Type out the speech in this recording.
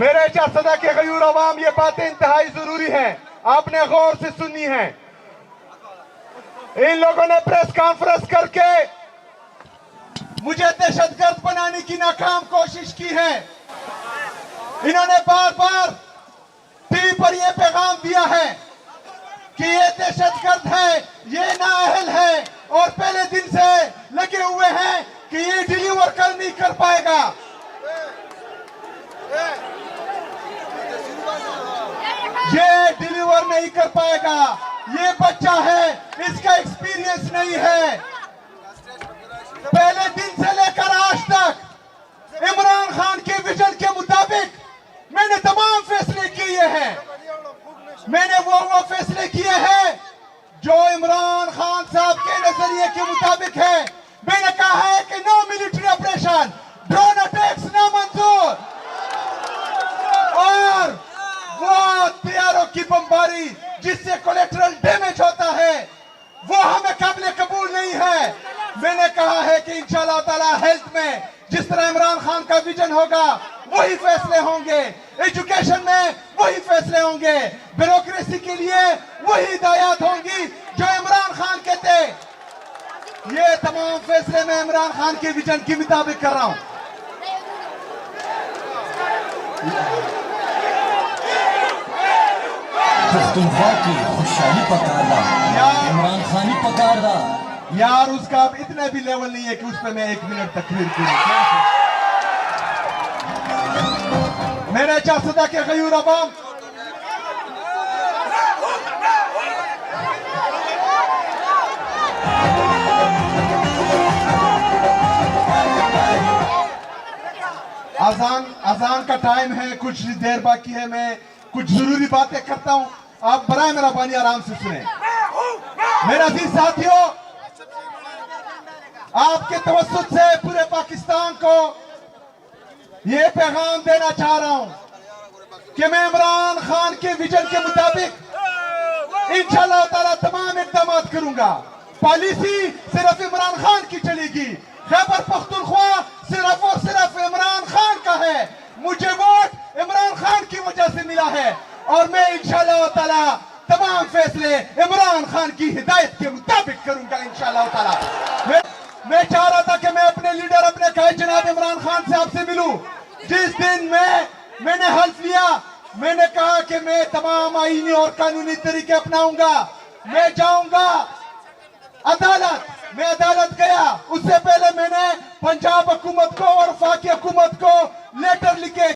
मेरे सदा के गयूर अवाम, ये बातें इंतहाई जरूरी हैं, आपने गौर से सुनी है। इन लोगों ने प्रेस कॉन्फ्रेंस करके मुझे दहशतगर्द बनाने की नाकाम कोशिश की है। इन्होंने बार बार टीवी पर यह पैगाम दिया है कि ये दहशतगर्द है, ये नाअहल है, और पहले दिन से लगे हुए हैं कि ये डिलीवर कर नहीं कर पाएगा। ये डिलीवर नहीं कर पाएगा। ये बच्चा है, इसका एक्सपीरियंस नहीं है। पहले दिन से लेकर आज तक इमरान खान के विजन के मुताबिक मैंने तमाम फैसले किए हैं। मैंने वो फैसले किए हैं जो इमरान खान साहब के नजरिए के मुताबिक है। मैंने कहा है कि no military operation, drone attacks ना मंजूर, और वो तैयारों की बमबारी जिससे कोलेटरल डैमेज होता है वो हमें काबिल कबूल नहीं है। मैंने कहा है कि इंशाअल्लाह ताला हेल्थ में जिस तरह इमरान खान का विजन होगा वही फैसले होंगे, एजुकेशन में वही फैसले होंगे, ब्यूरोक्रेसी के लिए वही हिदायत होंगी जो इमरान खान कहते। ये तमाम फैसले मैं इमरान खान के विजन के मुताबिक कर रहा हूं। पख्तूनख्वा की खुशहाली पकारदा, इमरान खानी पकारदा। यार उसका अब इतना भी लेवल नहीं है कि उस पर मैं 1 मिनट तकरीर करूं। मेरे सदा के गयूर अवाम, अजान का टाइम है, कुछ देर बाकी है। मैं कुछ जरूरी बातें करता हूं, आप बराए मेरा पानी आराम से सुने। मेरा अजीज साथियों, आपके तवज्जुह से पूरे पाकिस्तान को ये पैगाम देना चाह रहा हूं कि मैं इमरान खान के विजन के मुताबिक इंशाअल्लाह ताला तमाम इक़दाम करूंगा। पॉलिसी सिर्फ इमरान खान की चलेगी। खैबर पख्तूनख्वा सिर्फ और सिर्फ इमरान खान का है। मुझे वोट इमरान खान की वजह से मिला है और मैं इंशाअल्लाह ताला तमाम फैसले इमरान खान की हिदायत के मुताबिक करूंगा इंशाअल्लाह ताला। मैं चाह रहा था कि मैं अपने लीडर, अपने कायद जनाब इमरान खान से आपसे मिलूं। जिस दिन मैंने हल्फ लिया, मैंने कहा कि मैं तमाम आईनी और कानूनी तरीके अपनाऊंगा। मैं जाऊंगा अदालत, मैं अदालत गया। उससे पहले मैंने पंजाब हुकूमत को और वफाकी हुकूमत को लेटर लिखे